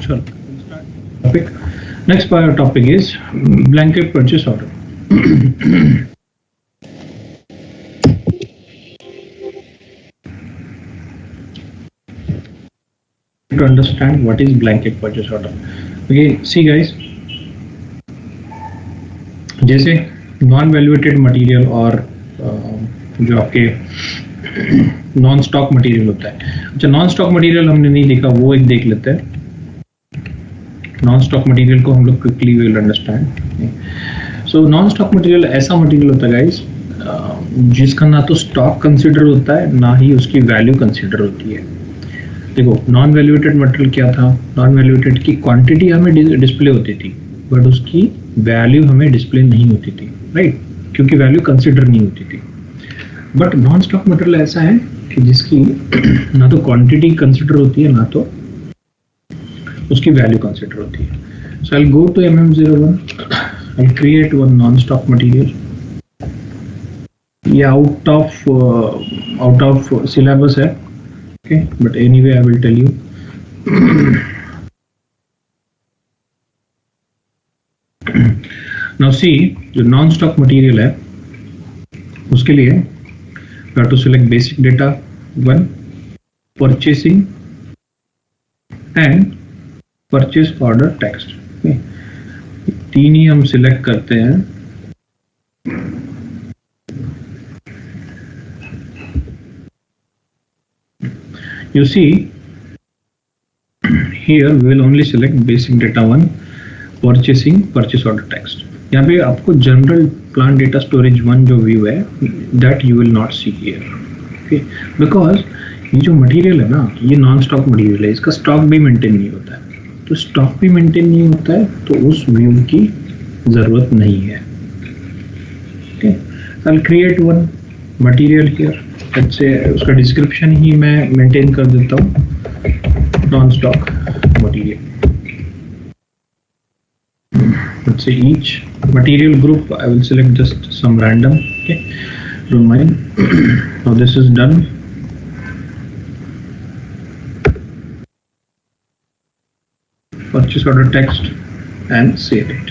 sure. We'll start topic. Next topic is blanket purchase order. To understand what is blanket purchase order. Okay, see guys, जैसे non valuated material और जो आपके non stock material होता है। अच्छा, non stock material हमने नहीं देखा, वो एक देख लेते हैं। नॉन स्टॉक मटेरियल को हम लोग quickly will understand. So non stock material ऐसा मटेरियल होता है गाइस जिसका ना तो स्टॉक कंसिडर होता है ना ही उसकी वैल्यू कंसिडर होती है। देखो, नॉन वैल्यूएटेड मटेरियल क्या था? नॉन वैल्यूएटेड की क्वांटिटी हमें डिस्प्ले होती थी बट उसकी वैल्यू हमें डिस्प्ले नहीं होती थी, राइट? क्योंकि वैल्यू कंसिडर नहीं होती थी। बट नॉन स्टॉक मटेरियल ऐसा है कि जिसकी ना तो क्वांटिटी कंसिडर होती है ना तो उसकी वैल्यू कंसिडर होती है। So I will go to MM01, I will create one non stock material. ये आउट ऑफ सिलेबस है, okay, but anyway I will tell you. Now see, जो नॉन स्टॉक मटेरियल है उसके लिए you have to select basic data 1, purchasing and purchase order text. okay. तीन ही हम select करते हैं। You see here we will only select basic data 1, purchasing, purchase order text. यहाँ पे आपको जनरल प्लांट डेटा स्टोरेज 1 जो व्यू है that you will not see here, okay? Because ये जो मटेरियल है ना, ये नॉन स्टॉक मटेरियल है, इसका स्टॉक भी मेंटेन नहीं होता है। तो स्टॉक भी मेंटेन नहीं होता है तो उस व्यू की जरूरत नहीं है। okay? I'll create one material here. अच्छे उसका डिस्क्रिप्शन ही मैं मेंटेन कर देता हूँ, non stock material. Let's say each material group I will select just some random, okay, don't mind. Now this is done. Purchase order text and save it.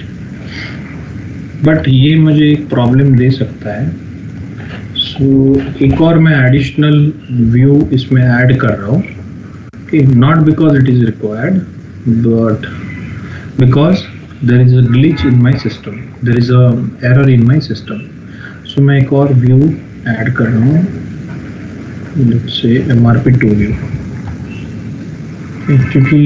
But ये मुझे एक problem दे सकता है। एक और मैं एडिशनल व्यू इसमें add कर रहा हूँ, not because it is required but because there is a glitch in my system, there is an error in my system. So मैं एक और व्यू ऐड कर रहा हूँ, लेट्स से MRP2 व्यू, क्योंकि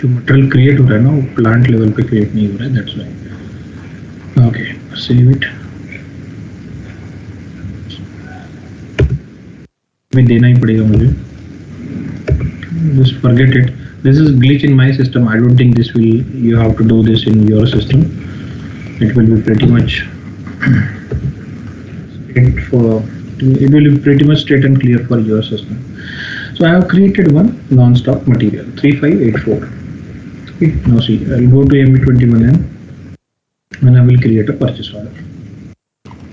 जो मटेरियल क्रिएट हो रहा है ना वो प्लांट लेवल पे क्रिएट नहीं हो रहा है, that's why. Okay, save it. में देना ही पड़ेगा मुझे, just forget it. This is glitch in my system. I don't think this will, you have to do this in your system. It will be pretty much straight and clear for your system. So I have created one non-stop material 3584. Okay, now see, I will go to ME21N and I will create a purchase order.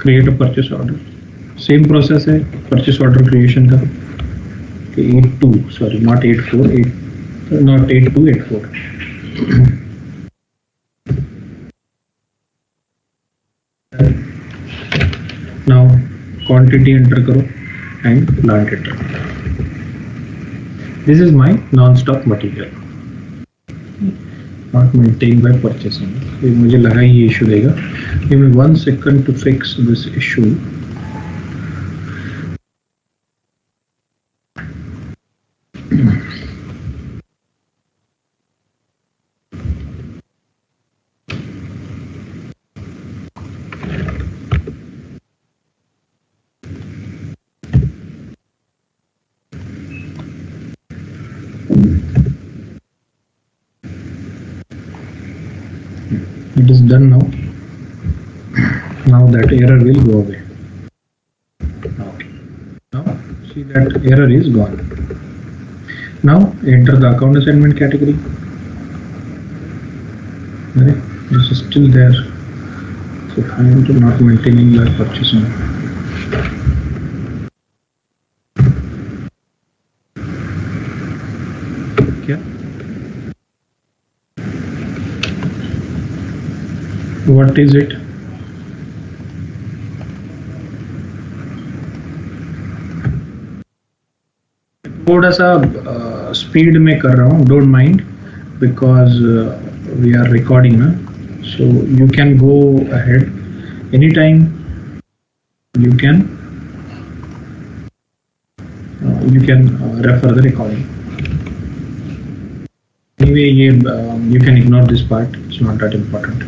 Create a purchase order. Same process है purchase order creation का। 82, sorry not 84, not 82, 84। Now quantity enter करो and plant enter. This is my non stock material, not maintain by purchasing. मुझे लगा ये issue देगा। Give me 1 second to fix this issue. It is done now. Now that error will go away. Okay. Now see that error is gone. Now enter the account assignment category. This is still there. So I am not maintaining my purchasing. क्या? What is it? थोड़ा सा speed में कर रहा हूँ, don't mind, because we are recording ना, so you can go ahead any time, you can refer the recording. Anyway, you can ignore this part, it's not that important.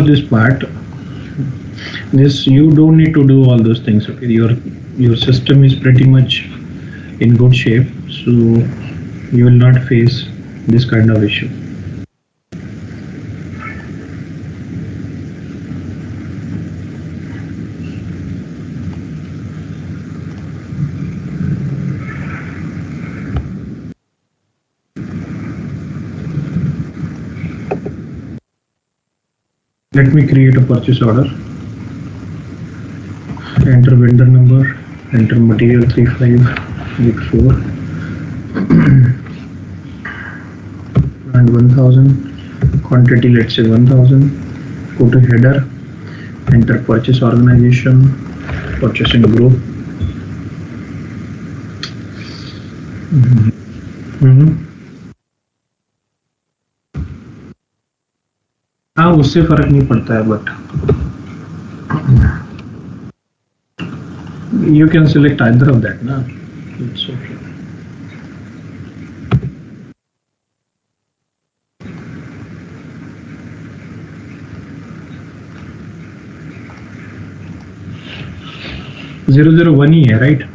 This part, this you don't need to do all those things. Okay, your system is pretty much in good shape, so you will not face this kind of issue. Let me create a purchase order. Enter vendor number, enter material 3584 and 1000, quantity let's say 1000. Go to header, enter purchase organization, purchasing group. हाँ, उससे फर्क नहीं पड़ता है, but you can select either of that, na? It's okay. Zero 001 ही है, right?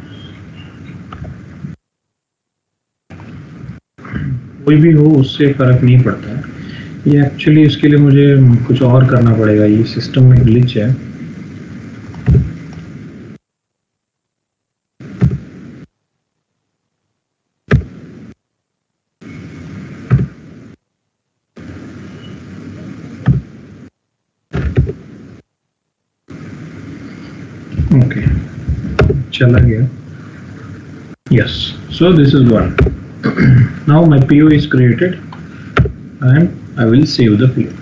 कोई भी हो उससे फर्क नहीं पड़ता है. ये एक्चुअली इसके लिए मुझे कुछ और करना पड़ेगा, ये सिस्टम में ग्लिच है. ओके, चला गया. Yes, so this is one. Now my PO is created and I will save the PO.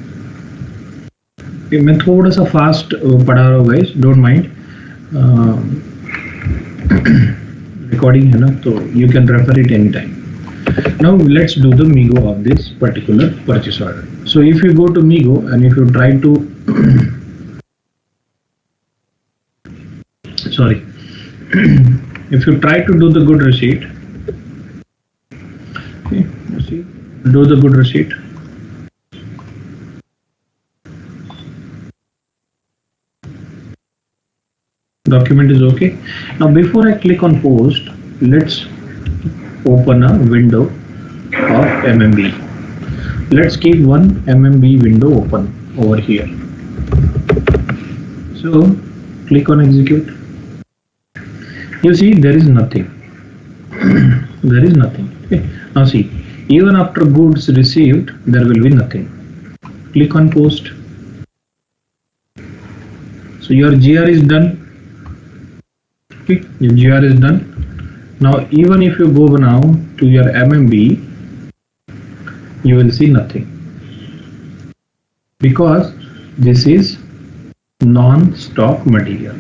Okay, मैं थोड़ा सा फास्ट पढ़ा रहा हूँ गाइस, डोंट माइंड. रिकॉर्डिंग है ना, तो you can refer it anytime. Now let's do the Migo of this particular purchase order. So if you go to Migo and if you try to sorry, if you try to do the good receipt, okay, you see, do the good receipt. Document is okay. Now before I click on post, let's open a window of MMB. Let's keep one MMB window open over here. So click on execute. You see there is nothing. There is nothing. Okay. Now see, even after goods received, there will be nothing. Click on post. So your GR is done. Okay, your GR is done. Now even if you go now to your MMB, you will see nothing, because this is non-stock material.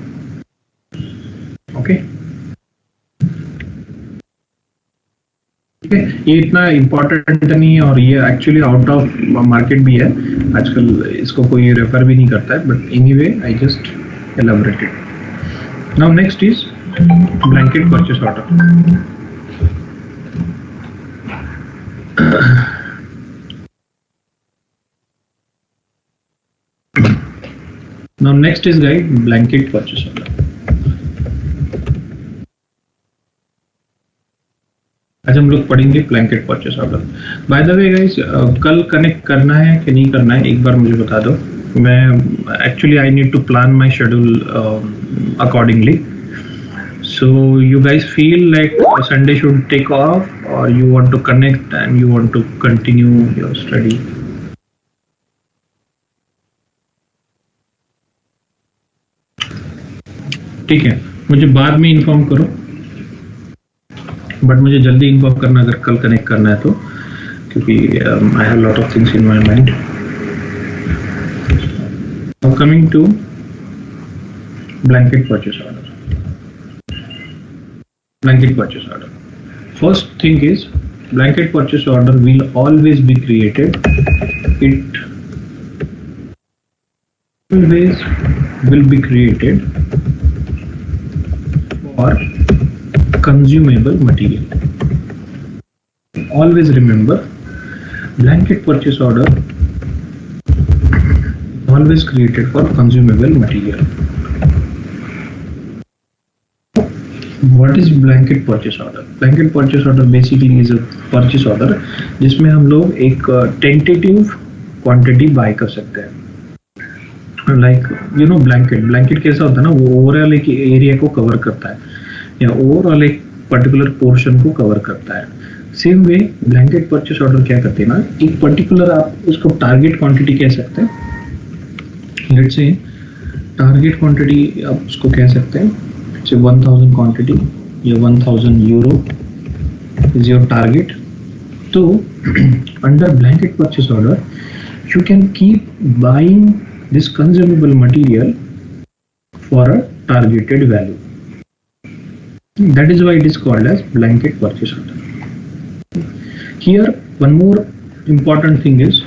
Okay, ये इतना important नहीं है और ये actually out of market भी है आजकल, इसको कोई रेफर भी नहीं करता है, but anyway I just elaborated. Now next is blanket purchase order. Now next is guys blanket purchase order. आज हम लोग पढ़ेंगे blanket purchase order. By the way guys, कल कनेक्ट करना है कि नहीं करना है एक बार मुझे बता दो। मैं actually I need to plan my schedule accordingly. So you guys feel like Sunday should take off और you want to connect and you want to continue your study? ठीक है, मुझे बाद में इन्फॉर्म करो, बट मुझे जल्दी इन्फॉर्म करना अगर कल कनेक्ट करना है तो, क्योंकि I have lot of things in my mind. Now coming to blanket purchase order. Blanket purchase order, first thing is blanket purchase order will always be created, it always will be created for consumable material. Always remember, blanket purchase order always created for consumable material. What is blanket purchase order? Blanket purchase order basically is a purchase order जिसमें हम लोग एक tentative quantity buy कर सकते हैं। Like you know blanket कैसा होता है ना, वो ओवरऑल एक एरिया को कवर करता है या ओवरऑल एक पर्टिकुलर पोर्शन को कवर करता है। Same way blanket purchase order क्या करते हैं ना, एक पर्टिकुलर आप उसको टारगेट क्वांटिटी कह सकते हैं। लेट्स से टारगेट क्वांटिटी आप उसको कह सकते हैं, जैसे 1000 क्वांटिटी या 1000 यूरो इज योर टारगेट। तो under blanket purchase order you can keep buying this consumable material for a targeted value. That is why it is called as blanket purchase order. Here one more important thing is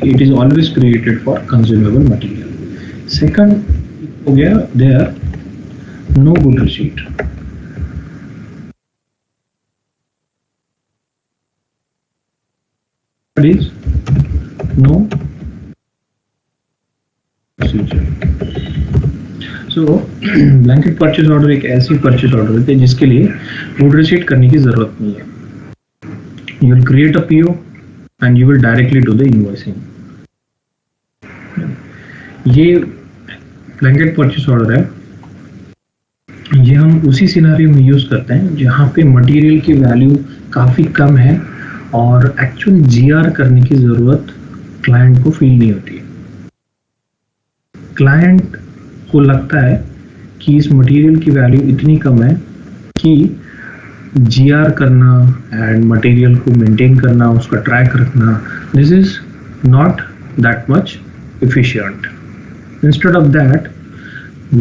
it is always created for consumable material. Second हो गया there no good receipt. What is no procedure? So blanket purchase order एक ऐसी purchase order होती है जिसके लिए good receipt करने की जरूरत नहीं है। You will create a PO and you will directly do the invoicing. ये ब्लैंकेट परचेज ऑर्डर है, ये हम उसी सिनेरियो में यूज करते हैं जहाँ पे मटेरियल की वैल्यू काफी कम है और एक्चुअल जीआर करने की जरूरत क्लाइंट को फील नहीं होती है। क्लाइंट को लगता है कि इस मटेरियल की वैल्यू इतनी कम है कि जीआर करना एंड मटेरियल को मेंटेन करना, उसका ट्रैक रखना, this is not that much efficient. Instead of that,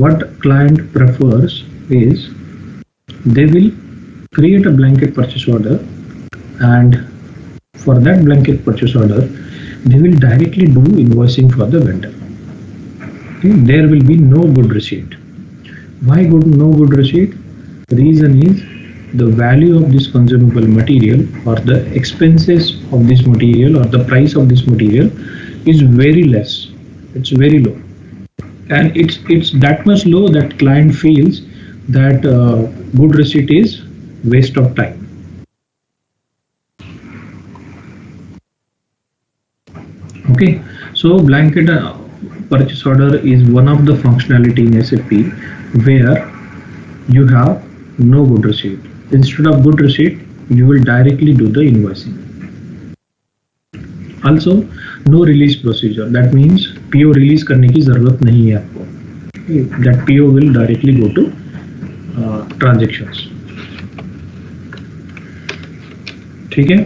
what client prefers is they will create a blanket purchase order, and for that blanket purchase order they will directly do invoicing for the vendor. Okay? There will be no good receipt. Why no good receipt? The reason is the value of this consumable material or the expenses of this material or the price of this material is very less. It's very low, and it's that much low that client feels that good receipt is waste of time. Okay, so blanket purchase order is one of the functionality in SAP where you have no good receipt. Instead of good receipt, you will directly do the invoicing. Also, no release procedure. That means PO release करने की जरूरत नहीं है आपको. That PO will directly go to transactions. ठीक है?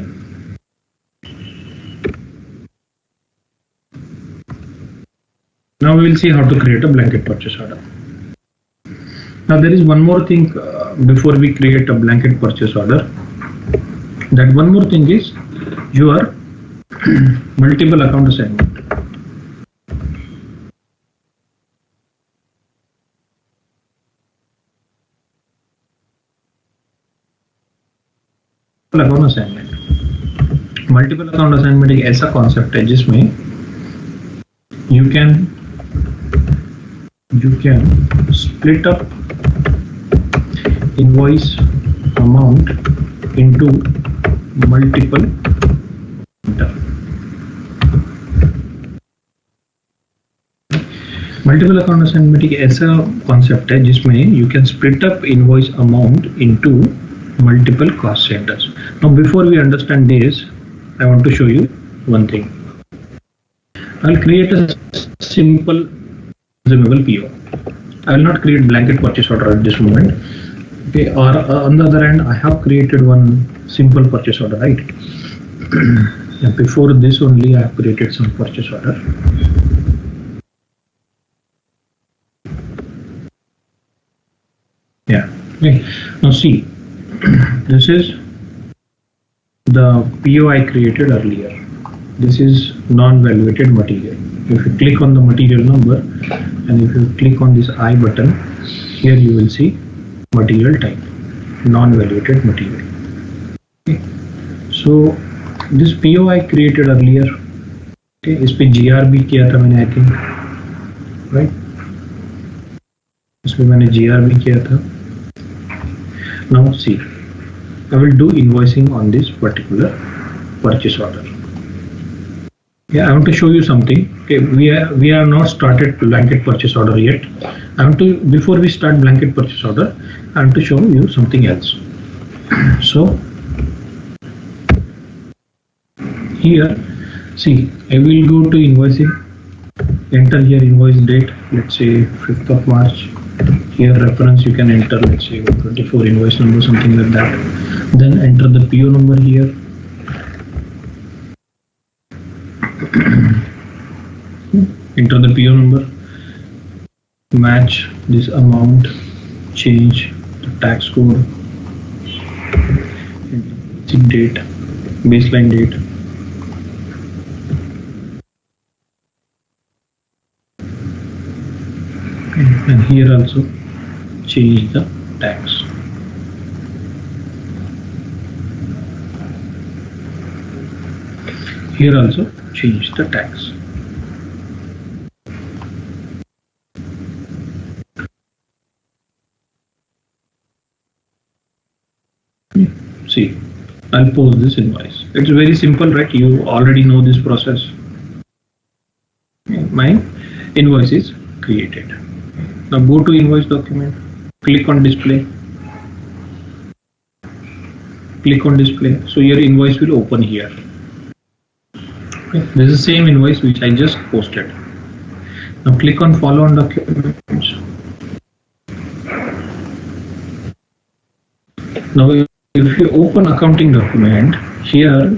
Now we will see how to create a blanket purchase order. Now there is one more thing before we create a blanket purchase order. That one more thing is your multiple account assignment. Multiple account assignment एक ऐसा concept है जिसमें you can split up invoice amount into multiple multiple account assignment एक ऐसा concept है जिसमें you can split up invoice amount into multiple cost centres. Now before we understand this, I want to show you one thing. I will create a simple consumable PO. I will not create blanket purchase order at this moment. Okay, or on the other hand, I have created one simple purchase order, right? And before this only, I have created some purchase order. Yeah. Okay. Now see, this is the PO I created earlier. This is non-valuated material. If you click on the material number and if you click on this I button, here you will see material type, non-valuated material. Okay. So this PO I created earlier, okay, इस पे GRB किया था मैंने, I think, right? इसमें मैंने GRB किया था. Now see, I will do invoicing on this particular purchase order. Yeah, I want to show you something. Okay, we are not started blanket purchase order yet. I want to, before we start blanket purchase order, I want to show you something else. So here, see, I will go to invoicing, enter here invoice date, let's say 5th of March. Here reference you can enter, let's say 24 invoice number, something like that. Then enter the PO number here. Enter the PO number, match this amount, change the tax code, date, baseline date. And here also change the tax. Here also change the tax. See, I'll post this invoice. It's very simple, right? You already know this process. My invoice is created. Now go to invoice document, click on display, so your invoice will open here. Okay. This is the same invoice which I just posted. Now click on follow on documents. Now if you open accounting document, here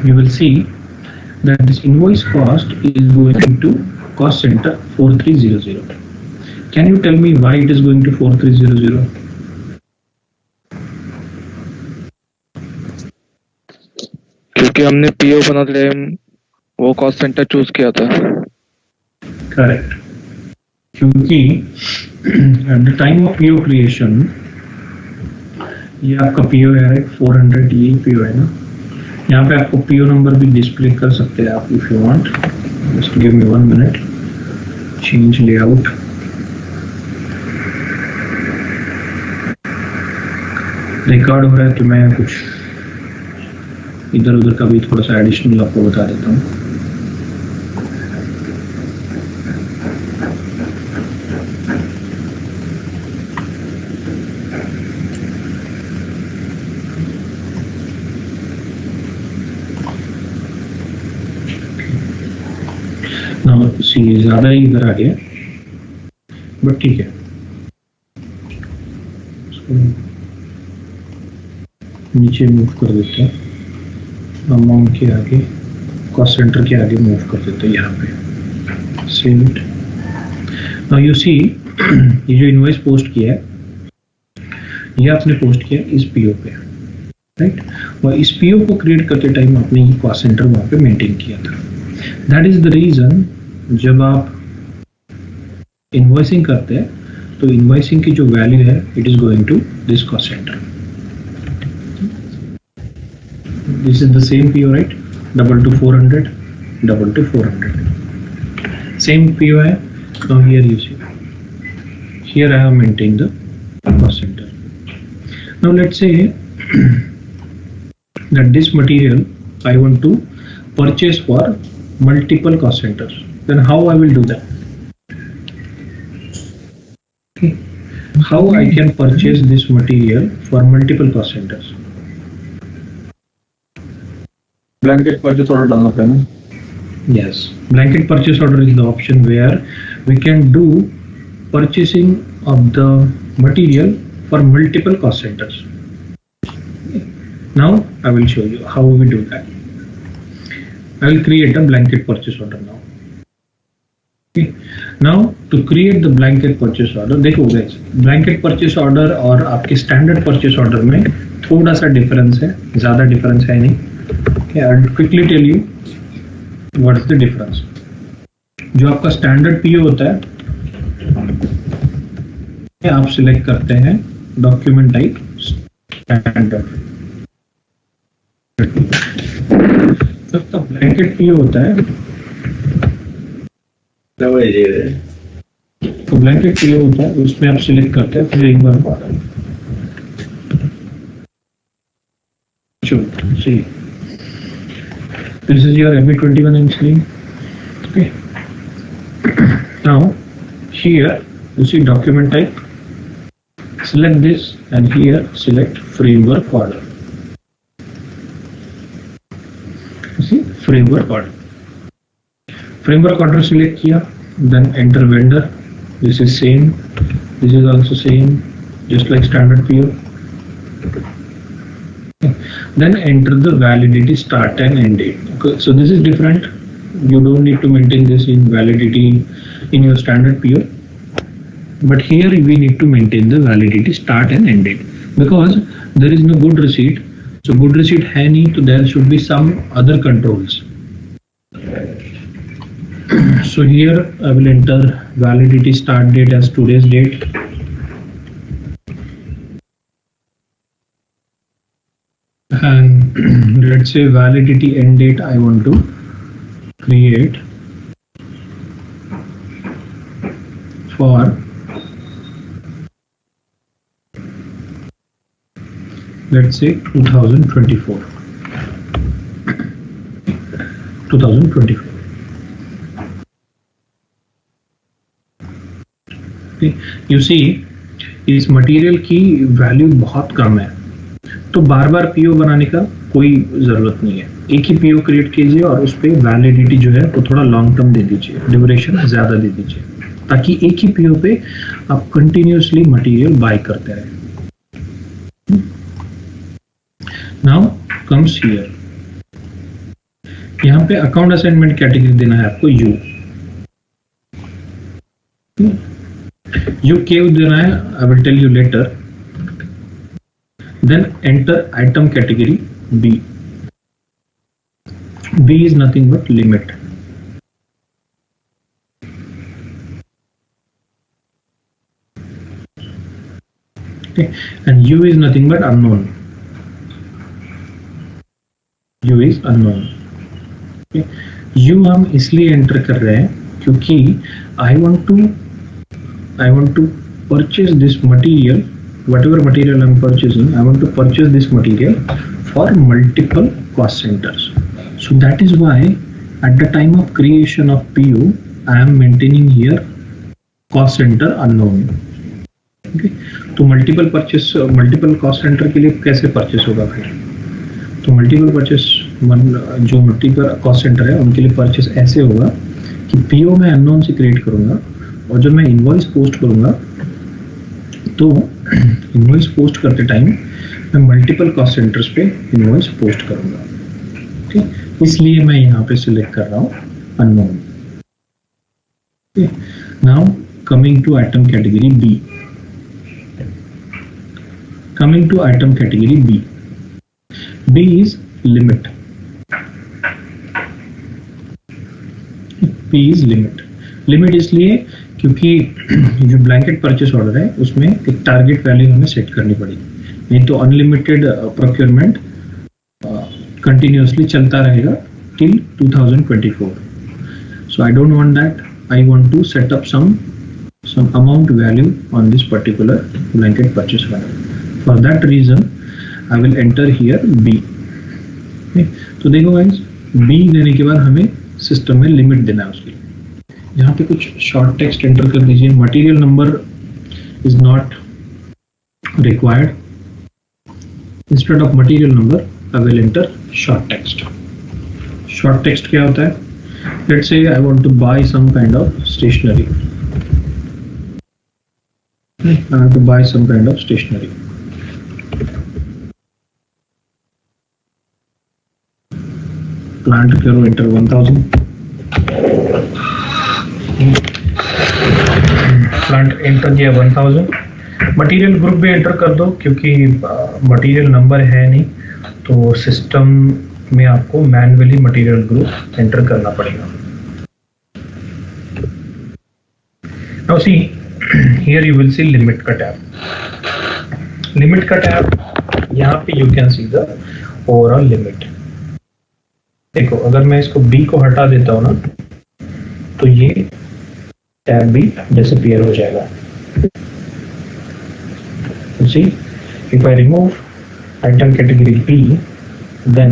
you will see that this invoice cost is going to cost center 4300. Can you tell me why it is going to 4300? क्योंकि हमने PO बना लिया, वो cost centre choose किया था. Correct, क्योंकि at the time of PO creation, ये आपका पीओ है, राइट? 400 ये पीओ है ना. यहाँ पे आपको पीओ नंबर भी डिस्प्ले कर सकते हैं आप, if you want. Just give me 1 minute. Change layout. Record हो रहा है तो मैं कुछ इधर उधर का भी थोड़ा सा एडिशनल आपको बता देता हूँ. ज्यादा ही इधर आ गया, बट ठीक है. नीचे मूव कर देते हैं, अमाउंट के आगे, कॉस्ट सेंटर के आगे मूव कर देते हैं यहाँ पे. Save it. Now you see, ये जो इनवॉइस पोस्ट किया है, ये आपने पोस्ट किया इस पीओ पे, राइट? और इस पीओ को क्रिएट करते टाइम आपने ये कॉस्ट सेंटर वहाँ पे मेंटेन किया था. दैट इज द रीजन जब आप इनवॉइसिंग करते हैं तो इनवॉइसिंग की जो वैल्यू है, it is going to this cost center. This is the same PO, right? 22400, 22400. Same POI. Now here you see. Here I have maintained the cost center. Now let's say that this material I want to purchase for multiple cost centers. Then how I will do that? Okay. How I can purchase this material for multiple cost centers? Blanket purchase order डालना पड़ेगा. Yes, blanket purchase order is the option where we can do purchasing of the material for multiple cost centers. Now I will show you how we do that. I will create a blanket purchase order now. Okay. Now to create the blanket purchase order, देखो guys, blanket purchase order और आपके standard purchase order में थोड़ा सा difference है, ज़्यादा difference है नहीं. Okay, I'll quickly tell you what is the difference. जो आपका standard PO होता है, आप select करते हैं document type standard. तो ब्लैंकेट PO होता है, तो ब्लैंकेट PO होता है, उसमें आप सिलेक्ट करते हैं. फिर एक बार see, this is your ME21 screen. Okay. Now here you see document type, select this, and here select framework order. See, framework order. Framework order select किया, then enter vendor. This is same. This is also same, just like standard PO. Then enter the validity start and end date. Okay, so this is different. You don't need to maintain this in validity in your standard PO, but here we need to maintain the validity start and end date because there is no good receipt. So good receipt है नहीं, so there should be some other controls. So here I will enter validity start date as today's date. And let's say validity end date I want to create for let's say 2024. You see, इस material की value बहुत कम है, तो बार बार PO बनाने का कोई जरूरत नहीं है. एक ही पीओ क्रिएट कीजिए और उस पर वैलिडिटी जो है वो थोड़ा लॉन्ग टर्म दे दीजिए, ड्यूरेशन ज्यादा दे दीजिए, ताकि एक ही पीओ पे आप कंटिन्यूअसली मटेरियल बाय करते रहें. नाउ कम्स हियर, यहाँ पे अकाउंट असाइनमेंट कैटेगरी देना है आपको यू. यू क्यों देना है, I will tell you later. Then enter item category B. B is nothing but limit. Okay, and U is nothing but unknown. U is unknown. Okay, U हम इसलिए enter कर रहे हैं क्योंकि I want to purchase this material. Whatever material I'm purchasing, I want to purchase this material for multiple cost centers. So that is why at the time of creation of PO, I am maintaining here cost center unknown. Okay, तो multiple cost center के लिए कैसे purchase होगा फिर? तो multiple purchase जो multiple cost center है उनके लिए purchase ऐसे होगा कि PO मैं unknown से create करूँगा और जब मैं invoice post करूँगा तो इनवॉइस पोस्ट करते टाइम मैं मल्टीपल कॉस्ट सेंटर्स पे इनवॉइस पोस्ट करूंगा. ठीक, इसलिए मैं यहाँ पे सिलेक्ट कर रहा हूँ unknown. Now coming to item category B. Coming to item category B. B is limit. B is limit. Limit इसलिए क्योंकि जो ब्लैंकेट परचेस ऑर्डर है उसमें एक टारगेट वैल्यू हमें सेट करनी पड़ेगी, नहीं तो अनलिमिटेड प्रोक्योरमेंट कंटिन्यूअसली चलता रहेगा till 2024. So I don't want that. I want to set up some amount value on this particular blanket purchase order. For that reason I will enter here B. तो देखो guys, B देने के बाद हमें system में limit देना है उसकी। यहाँ पे कुछ शॉर्ट टेक्स्ट एंटर कर दीजिए। Material number is not required. Instead of material number I will enter short text. Short text क्या होता है? Let's say I want to buy some kind of stationery. I have to buy some kind of stationery. Plant करो enter 1000. Plant enter किया 1000. Material group भी enter कर दो, क्योंकि material number है नहीं तो सिस्टम में आपको मैन्युअली मटेरियल ग्रुप एंटर करना पड़ेगा। Now see, here you will see limit का टैब। लिमिट का टैब यहाँ पे you can see the overall limit. देखो अगर मैं इसको B को हटा देता हूँ ना तो ये टैब भी डिसअपीयर हो जाएगा। See, if I remove item category B, then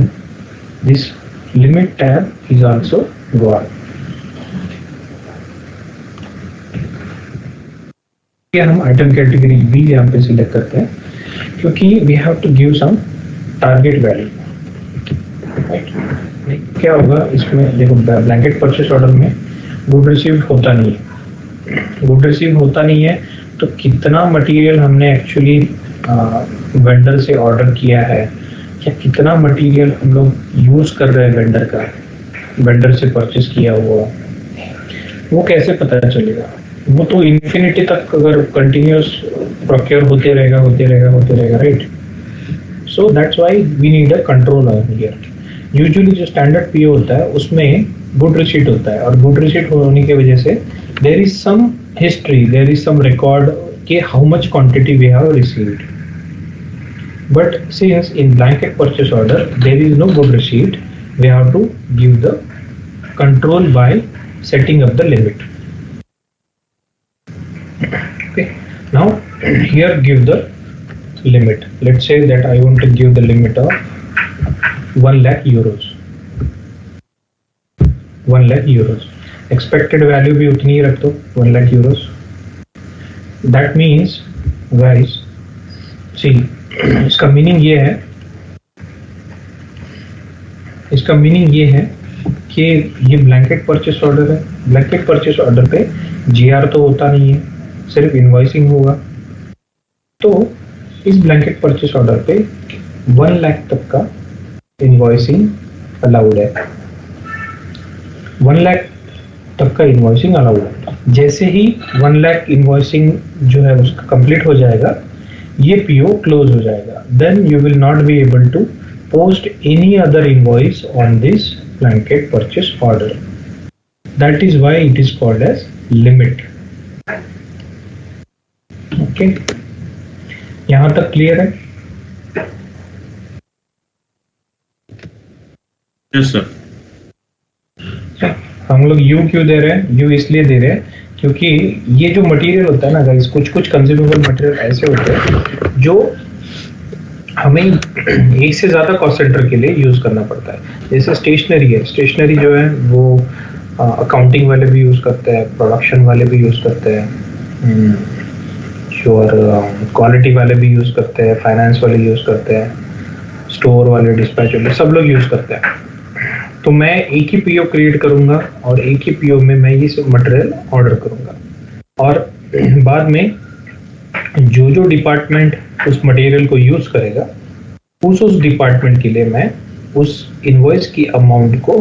this limit tab is also gone. हम आइटम कैटेगरी बी यहाँ पे सिलेक्ट करते हैं, क्योंकि we have to give some target value. क्या होगा इसमें? देखो ब्लैंकेट परचेस ऑर्डर में गुड रिसीव होता नहीं है। गुड रिसीव होता नहीं है तो कितना मटेरियल हमने एक्चुअली वेंडर से ऑर्डर किया है या कितना मटेरियल हम लोग यूज कर रहे हैं वेंडर का, वेंडर से परचेस किया हुआ, वो कैसे पता चलेगा? वो तो इन्फिनिटी तक अगर कंटिन्यूस प्रोक्योर होते रहेगा, right? So that's why we need a control here. Usually जो स्टैंडर्ड पीओ होता है उसमें गुड रिसीट होता है, और गुड रिसीट होने की वजह से there is some history, there is some record कि how much quantity we have received. But since in blanket purchase order there is no good receipt, we have to give the control by setting up the limit. Okay, now here give the limit. Let's say that I want to give the limit of 1 lakh euros. 1 lakh euros. Expected value भी उतनी ही रख दो, 1 lakh euros. That means guys, see, इसका meaning ये है कि ये blanket purchase order है। ब्लैंकेट परचेस ऑर्डर पे जीआर तो होता नहीं है, सिर्फ इनवॉइसिंग होगा। तो इस ब्लैंकेट परचेस ऑर्डर पे 1 लाख तक का इनवॉइसिंग अलाउड है। 1 लाख तक का इनवॉइसिंग अलाउड है। जैसे ही 1 लाख इनवॉइसिंग जो है उसका कंप्लीट हो जाएगा, ये पीओ क्लोज हो जाएगा। Then you will not be able to post any other invoice on this blanket purchase order. That is why it is called as limit. Okay, यहां तक क्लियर है? Yes sir. हम लोग यू क्यों दे रहे हैं? यू इसलिए दे रहे हैं क्योंकि ये जो मटेरियल होता है ना गाइस, कुछ कंज्यूमेबल मटेरियल ऐसे होते हैं जो हमें एक से ज्यादा कॉस्ट सेंटर के लिए यूज करना पड़ता है। जैसे स्टेशनरी है, स्टेशनरी जो है वो अकाउंटिंग वाले भी यूज करते हैं, प्रोडक्शन वाले भी यूज करते हैं, और क्वालिटी वाले भी यूज करते हैं, फाइनेंस वाले यूज करते हैं, स्टोर वाले, डिस्पैच वाले, सब लोग यूज करते हैं। तो मैं एक ही पीओ क्रिएट करूंगा और एक ही पीओ में मैं ये सब मटेरियल ऑर्डर करूंगा, और बाद में जो डिपार्टमेंट उस मटेरियल को यूज करेगा उस डिपार्टमेंट के लिए मैं उस इनवॉइस की अमाउंट को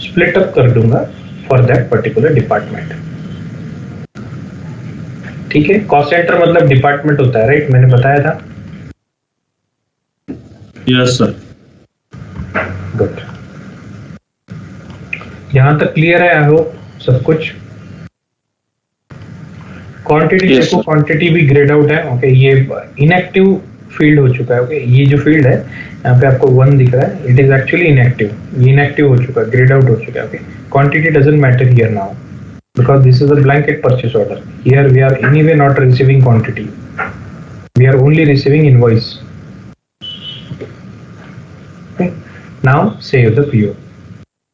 स्प्लिट अप कर दूंगा फॉर दैट पर्टिकुलर डिपार्टमेंट। ठीक है, कॉस्ट सेंटर मतलब डिपार्टमेंट होता है, राइट? मैंने बताया था। Yes sir. गुड, यहां तक क्लियर है? आई होप सब कुछ। क्वांटिटी देखो, क्वांटिटी भी ग्रेड आउट है। ओके, ये इनएक्टिव फील्ड हो चुका है। ओके, ये जो फील्ड है यहाँ पे आपको 1 दिख रहा है, इट इज एक्चुअली इनएक्टिव। ये इनएक्टिव हो चुका है, ग्रेड आउट हो चुका है। Okay, quantity doesn't matter here now. because this is a blanket purchase order. Here we are anyway not receiving quantity. We are only receiving invoice. Okay. Now save the PO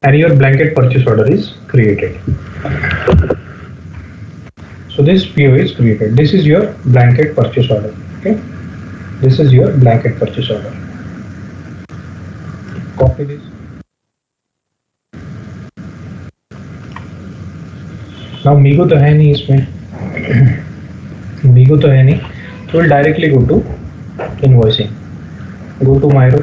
and your blanket purchase order is created. So this PO is created. This is your blanket purchase order. Okay. This is your blanket purchase order. Copy this. Now Migo तो है नहीं इसमें, Migo तो है नहीं, तो we'll directly go to invoicing. Go to Myro.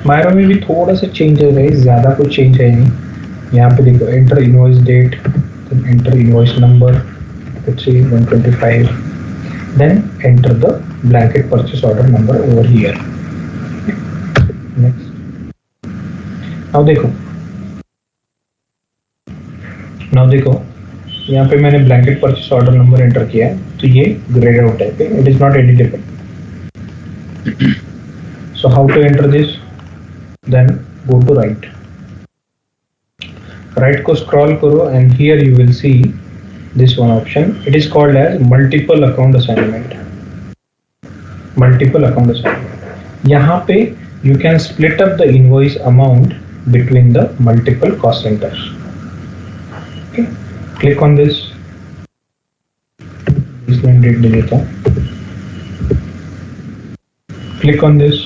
Myro में भी थोड़ा सा चेंज है, ज़्यादा कुछ चेंज है नहीं. यहाँ पे देखो enter invoice date, then enter invoice number, let's see 125, then enter the blanket purchase order number over here. Next. Now देखो यहाँ पे मैंने blanket purchase order number enter किया है, तो ये ग्रेड आउट है, it is not editable. So how to enter this? Then go to right. Right को स्क्रॉल करो and here you will see this one option. It is called as multiple account assignment. Multiple account assignment. यहाँ पे you can split up the invoice amount between the multiple cost centers. Okay, click on this. इसमें date दे देता हूँ. Click on this.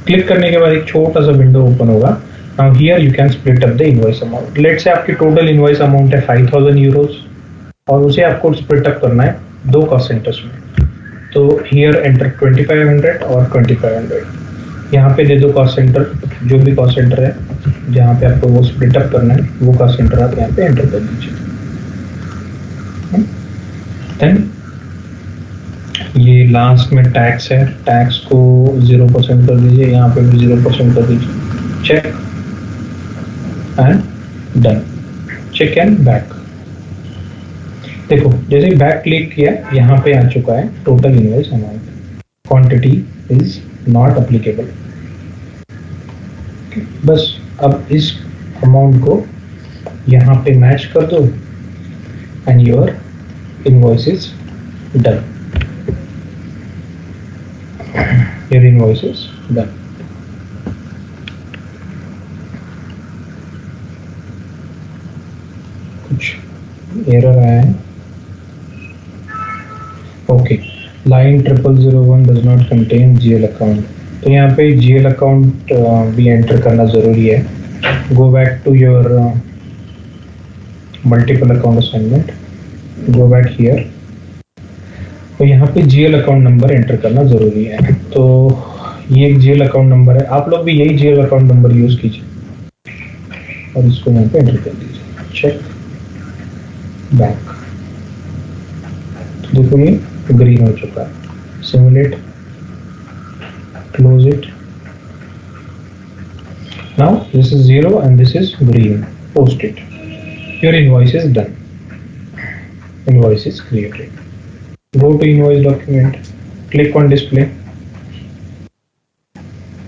Click करने के बाद एक छोटा सा विंडो ओपन होगा. Now here you can split up the invoice amount. Let's say आपकी total invoice amount है 5,000 euros और उसे आपको split up करना है दो cost centers में. तो here enter 2500 और 2500. यहाँ पे दे दो कॉस्ट सेंटर, जो भी कॉस्ट सेंटर है जहाँ पे आपको वो स्प्लिट अप करना है वो कॉस्ट सेंटर आप यहाँ पे एंटर कर दीजिए. देन ये लास्ट में टैक्स है, टैक्स को 0% कर दीजिए, यहाँ पे भी 0% कर दीजिए. Check and done. Check and back. देखो जैसे बैक क्लिक किया यहाँ पे आ चुका है total invoice amount. Quantity is not applicable. बस अब इस अमाउंट को यहाँ पे मैच कर दो and your invoice is done. Your invoice is done. कुछ एरर आया है. Okay, line 0001 does not contain GL account. तो यहाँ पे GL अकाउंट भी एंटर करना जरूरी है. Go back to your multiple account assignment. Go back here. तो यहाँ पे GL अकाउंट नंबर एंटर करना जरूरी है. तो ये एक GL अकाउंट नंबर है, आप लोग भी यही GL अकाउंट नंबर यूज कीजिए और इसको यहाँ पे एंटर कर दीजिए. Check back. तो देखो ये ग्रीन हो चुका है. Simulate, close it. Now this is 0 and this is green. Post it. Your invoice is done. Invoice is created. Go to invoice document. Click on display.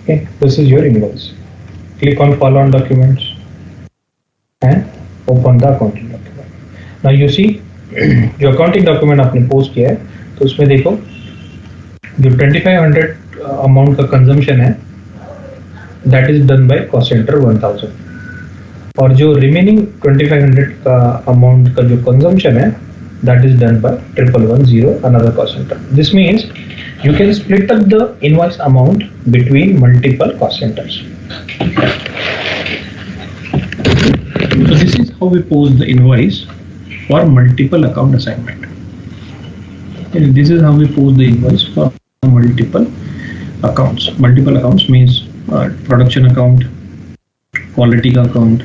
Okay, this is your invoice. Click on follow on documents and open the accounting document. Now you see जो accounting document आपने post किया है तो उसमें देखो जो 2500 amount का consumption है that is done by cost centre 1000 और जो रिमेनिंग 2500 का अमाउंट का जो कंजम्पशन है that is done by 1110 another cost center. This means you can split up the invoice amount between multiple cost centers. So this is how we post the invoice for multiple account assignment. And this is how we post the invoice for multiple accounts. Multiple accounts means production account, quality का account.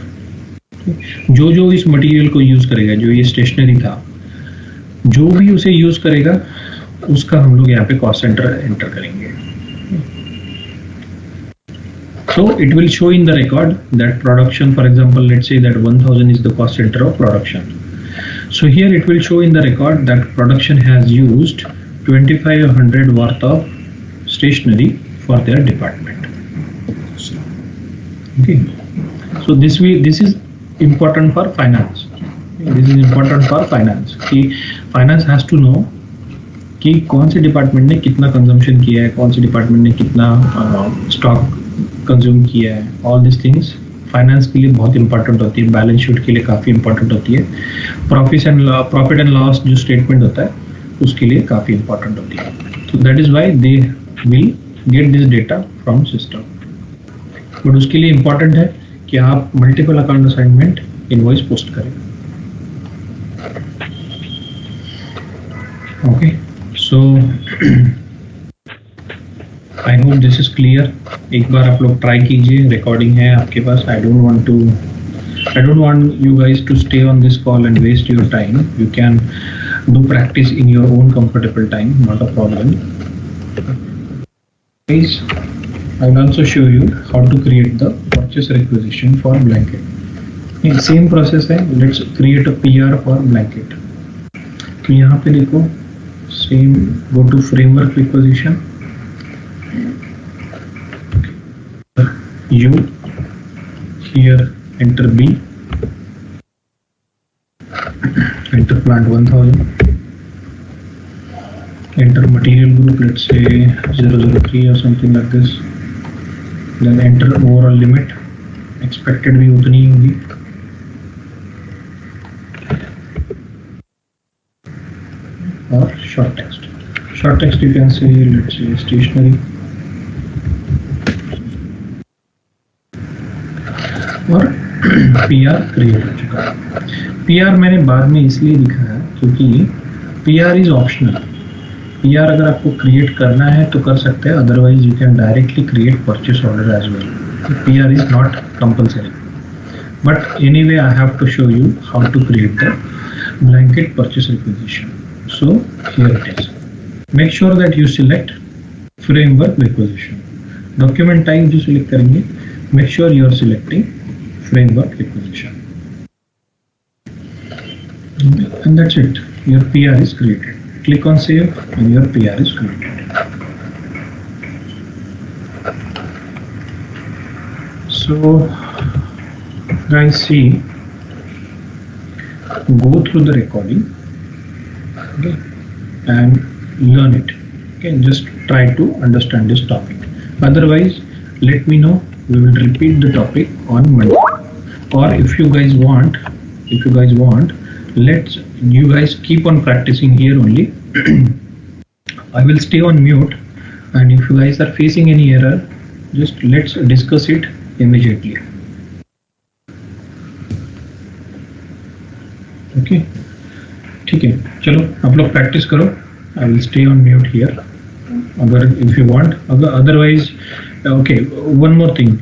जो जो इस material को use करेगा, जो ये stationery था, जो भी उसे यूज करेगा उसका हम लोग यहाँ पे कॉस्ट सेंटर एंटर करेंगे. So it will show in the record that production, for example, let's say that 1000 is the cost center of production. So here it will show in the record that production has used 2500 worth of stationery for their department. Okay. So this is important for finance. This is important for finance कि finance has to know कि कौन से department ने कितना consumption किया है, कौन से डिपार्टमेंट ने कितना स्टॉक कंज्यूम किया है. ऑल दिस थिंग्स फाइनेंस के लिए बहुत इंपॉर्टेंट होती है, बैलेंस शीट के लिए काफ़ी इंपॉर्टेंट होती है, प्रॉफिट एंड लॉस जो स्टेटमेंट होता है उसके लिए काफ़ी इंपॉर्टेंट होती है. तो that is why they will get this data from system. But उसके लिए इंपॉर्टेंट है कि आप multiple account assignment invoice post करें. Okay, so I hope this is clear. एक बार आप लोग ट्राई कीजिए, रिकॉर्डिंग है आपके पास. I don't want you guys to stay on this call and waste your time. You can do practice in your own comfortable time, not a problem. Guys, I will also show you how to create the purchase requisition for blanket. In same process है, let's create a PR for blanket. तो यहाँ पे देखो, same, go to framework requisition. U, here enter B. Enter plant 1000, enter material group, let's say 003 or something like this, then enter overall limit, expected भी उतनी ही होगी, और short text you can say, let's say stationery, और PR create हो चुका है. PR मैंने बाद में इसलिए लिखा है क्योंकि PR इज ऑप्शनल. PR अगर आपको क्रिएट करना है तो कर सकते हैं, otherwise you can directly create purchase order as well. PR is not compulsory, but anyway I have to show you how to create the blanket purchase requisition. So here it is. Make sure that you select framework requisition. Document type जो select करेंगे, make sure you are selecting framework requisition, and that's it. Your PR is created. Click on save and your PR is created. So guys, see, go through the recording, okay, and learn it. Okay, just try to understand this topic. Otherwise, let me know. We will repeat the topic on Monday. Or if you guys want, you guys keep on practicing here only. I will stay on mute, and if you guys are facing any error, just let's discuss it immediately. Okay, ठीक है, चलो आप लोग practice करो. I will stay on mute here. अगर if you want, otherwise, okay, one more thing.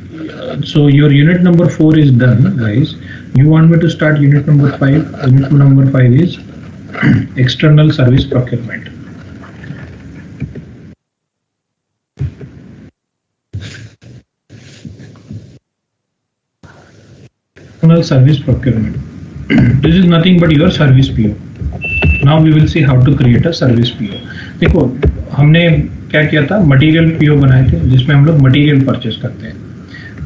So your unit number 4 is done, guys. You want me to start unit number 5? Unit number 5 is external service procurement. External service procurement. This is nothing but your service PO. Now we will see how to create a service PO. देखो, हमने क्या किया था, material PO बनाए थे जिसमें हम लोग मटेरियल परचेस करते हैं.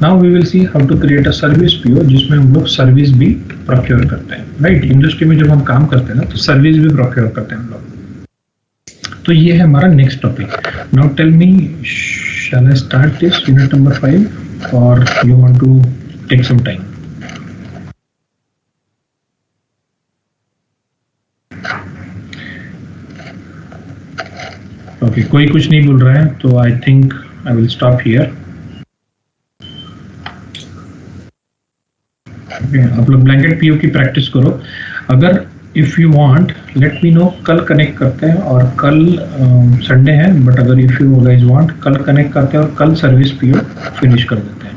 Now we will see how to create a service PO जिसमें हम लोग सर्विस भी प्रोक्योर करते हैं. राइट, इंडस्ट्री में जब हम काम करते हैं ना, तो सर्विस भी प्रोक्योर करते हैं हम लोग. तो ये है हमारा next topic. Now tell me, shall I start this unit number 5 और you want to take some time? Okay, कोई कुछ नहीं बोल रहा है, तो I think I will stop here. आप लोग ब्लैंकेट पीओ की प्रैक्टिस करो. अगर if you want, let me know. कल कनेक्ट करते हैं, और कल संडे है, बट अगर इफ यू गाइस वांट, कल कनेक्ट करते हैं और कल सर्विस पीओ फिनिश कर देते हैं.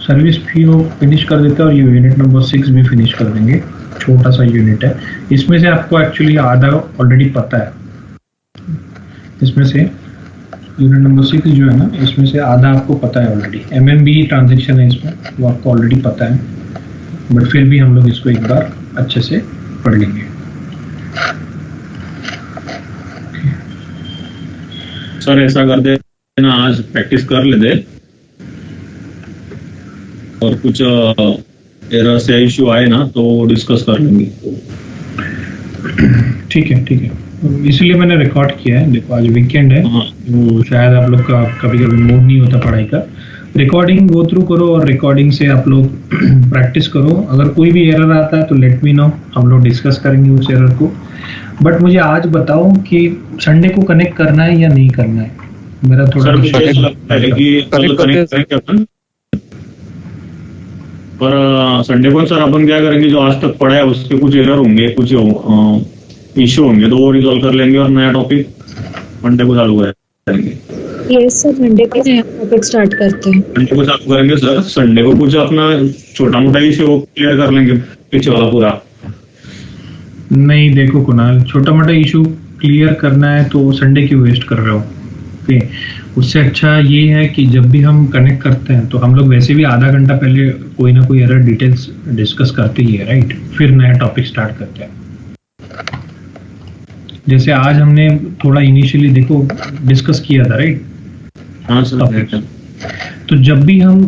सर्विस पीओ फिनिश कर देते हैं और ये यूनिट नंबर 6 भी फिनिश कर देंगे. छोटा सा यूनिट है, इसमें से आपको एक्चुअली आधा ऑलरेडी पता है. इसमें से यूनिट नंबर 6 जो है ना, इसमें से आधा आपको पता है ऑलरेडी. MMB ट्रांजेक्शन है इसमें, वो आपको ऑलरेडी पता है, बट फिर भी हम लोग इसको एक बार अच्छे से पढ़ लेंगे. सर ऐसा कर देना, आज प्रैक्टिस कर लेते और कुछ एरर्स या इश्यू आए ना तो डिस्कस कर लेंगे। ठीक है, ठीक है, इसलिए मैंने रिकॉर्ड किया है। देखो आज वीकेंड है, हाँ। तो शायद आप लोग का कभी कभी मूड नहीं होता पढ़ाई का। रिकॉर्डिंग गो थ्रू करो और रिकॉर्डिंग से आप लोग प्रैक्टिस करो। अगर कोई भी एरर आता है तो लेट मी नो, हम लोग डिस्कस करेंगे उस एरर को। बट मुझे आज बताओ कि संडे को कनेक्ट करना है या नहीं करना है। मेरा थोड़ा सर मुझे डिस्कस- ऐसा लगता है कि कल कनेक्ट करेंगे अपन, पर संडे को सर अपन क्या करेंगे, जो आज तक पढ़ा है उसके कुछ एरर होंगे, कुछ इश्यू होंगे, तो वो रिजॉल्व कर लेंगे और नया टॉपिक मंडे को चालू करेंगे। यस सर, मंडे को नया टॉपिक स्टार्ट करते हैं। मंडे को चालू करेंगे सर, संडे को कुछ अपना छोटा मोटा इश्यू वो क्लियर कर लेंगे, पीछे वाला पूरा। नहीं देखो कुणाल, छोटा मोटा इशू क्लियर करना है तो संडे क्यों वेस्ट कर रहे हो। ओके, उससे अच्छा ये है कि जब भी हम कनेक्ट करते हैं तो हम लोग वैसे भी आधा घंटा पहले कोई ना कोई एरर डिटेल्स डिस्कस करते ही है, राइट। फिर नया टॉपिक स्टार्ट करते हैं। जैसे आज हमने थोड़ा इनिशियली देखो डिस्कस किया था, राइट। हाँ सर। तो जब भी हम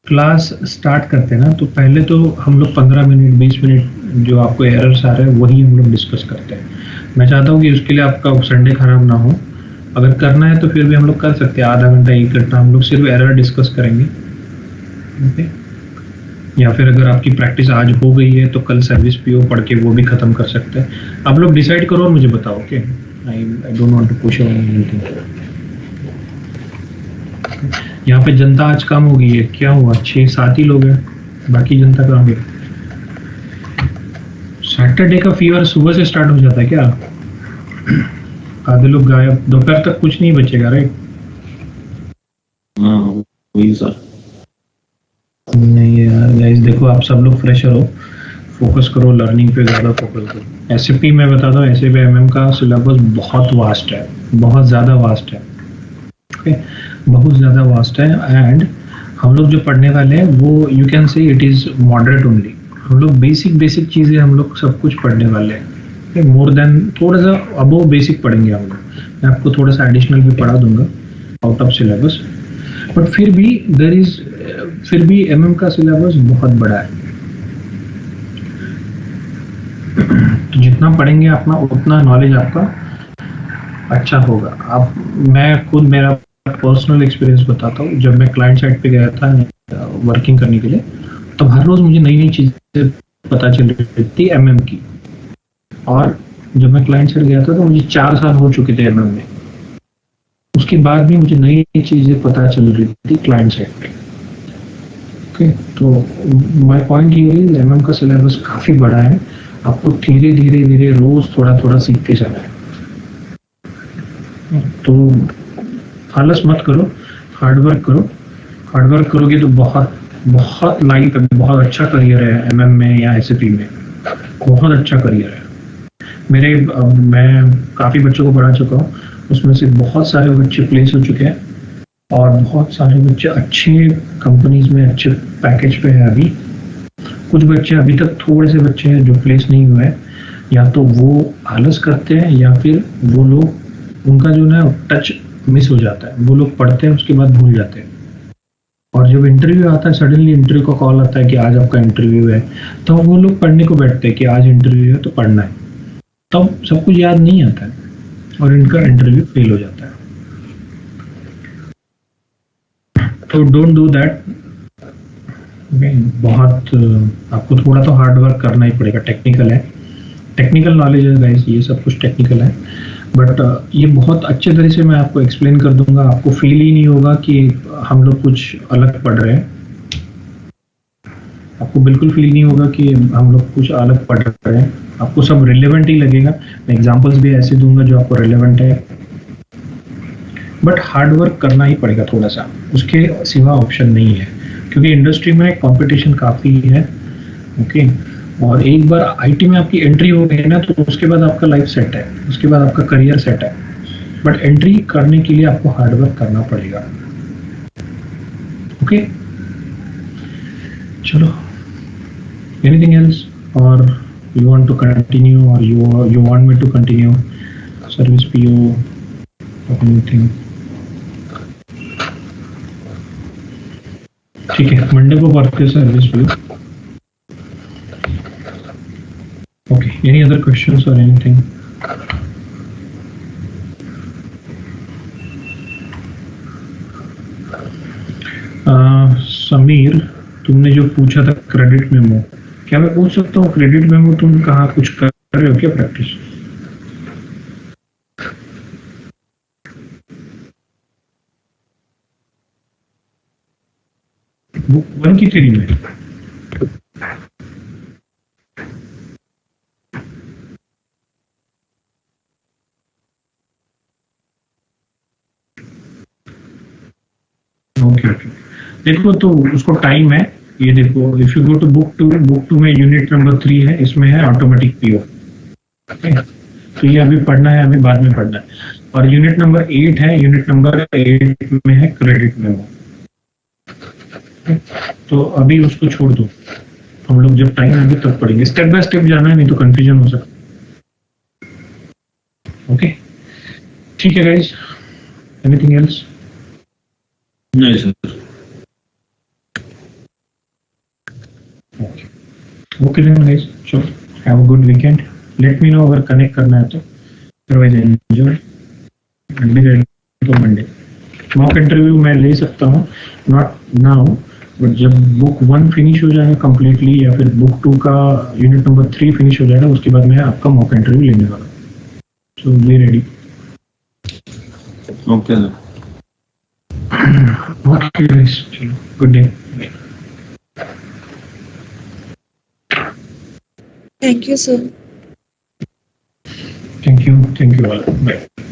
क्लास स्टार्ट करते हैं ना, तो पहले तो हम लोग 15 मिनट 20 मिनट जो आपको एरर्स आ रहे हैं वही हम लोग डिस्कस करते हैं। मैं चाहता हूँ कि उसके लिए आपका संडे खराब ना हो। अगर करना है तो फिर भी हम लोग कर सकते हैं, आधा घंटा 1 घंटा हम लोग सिर्फ एरर डिस्कस करेंगे। ओके, या फिर अगर आपकी प्रैक्टिस आज हो गई है तो कल सर्विस पीओ पढ़ के वो भी खत्म कर सकते हैं। आप लोग डिसाइड करो और मुझे बताओ। Okay, I don't want to push anything. यहाँ पे जनता आज कम हो गई है, क्या हुआ? 6-7 ही लोग हैं, बाकी जनता कहाँ गई? सैटरडे का फीवर सुबह से स्टार्ट हो जाता है क्या? आधे लोग गायब, दोपहर तक कुछ नहीं बचेगा, राइट। हाँ वही सर। नहीं यार गाइस, देखो आप सब लोग फ्रेशर हो, फोकस करो लर्निंग पे, ज़्यादा फोकस करो। एसएपी मैं बताता हूँ, एसएपी एमएम का सिलेबस बहुत वास्ट है, बहुत ज़्यादा वास्ट है। ओके, बहुत ज़्यादा वास्ट है। एंड हम लोग जो पढ़ने वाले हैं वो you can say it is moderate only. हम लोग बेसिक चीज़ें हम लोग सब कुछ पढ़ने वाले हैं। मोर देन थोड़ा सा अबोव बेसिक पढ़ेंगे हम लोग। मैं आपको थोड़ा सा एडिशनल भी पढ़ा दूंगा आउट ऑफ सिलेबस, बट फिर भी एमएम का सिलेबस बहुत बड़ा है। तो जितना पढ़ेंगे अपना उतना नॉलेज आपका अच्छा होगा। आप मैं खुद मेरा पर्सनल एक्सपीरियंस बताता हूँ। जब मैं क्लाइंट साइड पे गया था वर्किंग करने के लिए, तब हर रोज मुझे नई नई चीजें पता चल रही थी एमएम की। और जब मैं क्लाइंट साइड गया था तो मुझे 4 साल हो चुके थे एमएम में, उसके बाद भी मुझे नई नई चीजें पता चल रही थी क्लाइंट साइड पे। ओके, तो माय पॉइंट ये है, एमएम का सिलेबस काफी बड़ा है, आपको धीरे धीरे रोज थोड़ा थोड़ा सीखते जाना है। तो आलस मत करो, हार्डवर्क करो। हार्डवर्क करोगे तो बहुत लाइफ है, बहुत अच्छा करियर है एमएम में या एसएपी में, बहुत अच्छा करियर है। मैं काफ़ी बच्चों को पढ़ा चुका हूँ, उसमें से बहुत सारे बच्चे प्लेस हो चुके हैं और बहुत सारे बच्चे अच्छे कंपनीज में अच्छे पैकेज पे है। अभी कुछ बच्चे अभी तक थोड़े से बच्चे हैं जो प्लेस नहीं हुए हैं, या तो वो आलस करते हैं या फिर वो लोग उनका जो ना टच मिस हो जाता है। वो लोग पढ़ते हैं उसके बाद भूल जाते हैं, और जब इंटरव्यू आता है सडनली इंटरव्यू का कॉल आता है कि आज आपका इंटरव्यू है, तो वो लोग पढ़ने को बैठते हैं कि आज इंटरव्यू है तो पढ़ना है, तब सब कुछ याद नहीं आता है और इनका इंटरव्यू फेल हो जाता है। तो डोंट डू दैट। बहुत आपको थोड़ा तो हार्ड वर्क करना ही पड़ेगा। टेक्निकल है, टेक्निकल नॉलेज है गाइस, ये सब कुछ टेक्निकल है। बट ये बहुत अच्छे तरह से मैं आपको एक्सप्लेन कर दूंगा, आपको फील ही नहीं होगा कि हम लोग कुछ अलग पढ़ रहे हैं। आपको बिल्कुल फील नहीं होगा कि हम लोग कुछ अलग पढ़ रहे हैं, आपको सब रिलेवेंट ही लगेगा। मैं एग्जांपल्स भी ऐसे दूंगा जो आपको रिलेवेंट है, बट हार्ड वर्क करना ही पड़ेगा थोड़ा सा, उसके सिवा ऑप्शन नहीं है, क्योंकि इंडस्ट्री में कंपटीशन काफ़ी है। ओके, और एक बार आईटी में आपकी एंट्री हो गई ना, तो उसके बाद आपका लाइफ सेट है, उसके बाद आपका करियर सेट है। बट एंट्री करने के लिए आपको हार्ड वर्क करना पड़ेगा। ओके, चलो, एनीथिंग एल्स और you want to continue or you want me to continue service PO or anything? ठीक है, मंडे को पढ़ते service PO। Any other questions or anything? Sameer, तुमने जो पूछा था क्रेडिट मेमो, क्या मैं पूछ सकता हूँ क्रेडिट मेमो तुम कहाँ कुछ कर रहे हो क्या प्रैक्टिस? बुक 1 की थ्योरी में? ओके ओके, देखो तो उसको टाइम है, ये देखो if you go to book two में यूनिट नंबर 3 है, इसमें है ऑटोमेटिक पीओ। तो ये अभी पढ़ना है, हमें बाद में पढ़ना है। और यूनिट नंबर 8 है, यूनिट नंबर 8 में है क्रेडिट मेमो। तो अभी उसको छोड़ दो, हम लोग जब टाइम आएगा तब पढ़ेंगे, स्टेप बाय स्टेप जाना है, नहीं तो कंफ्यूजन हो सकता। ओके ठीक है गाइस, एनीथिंग एल्स? नहीं sir. Okay then guys, so have a good weekend. Let me know अगर कनेक्ट करना है तो, otherwise enjoy and be ready for Monday. Mock interview मैं ले सकता हूँ, नॉट नाउ, बट जब बुक 1 फिनिश हो जाएगा कम्प्लीटली या फिर बुक 2 का यूनिट नंबर 3 फिनिश हो जाएगा, उसके बाद मैं आपका मॉक इंटरव्यू लेने वाला हूँ। So be ready. Okay sir. Okay guys, चलो good day. Thank you, sir. Thank you all. Bye.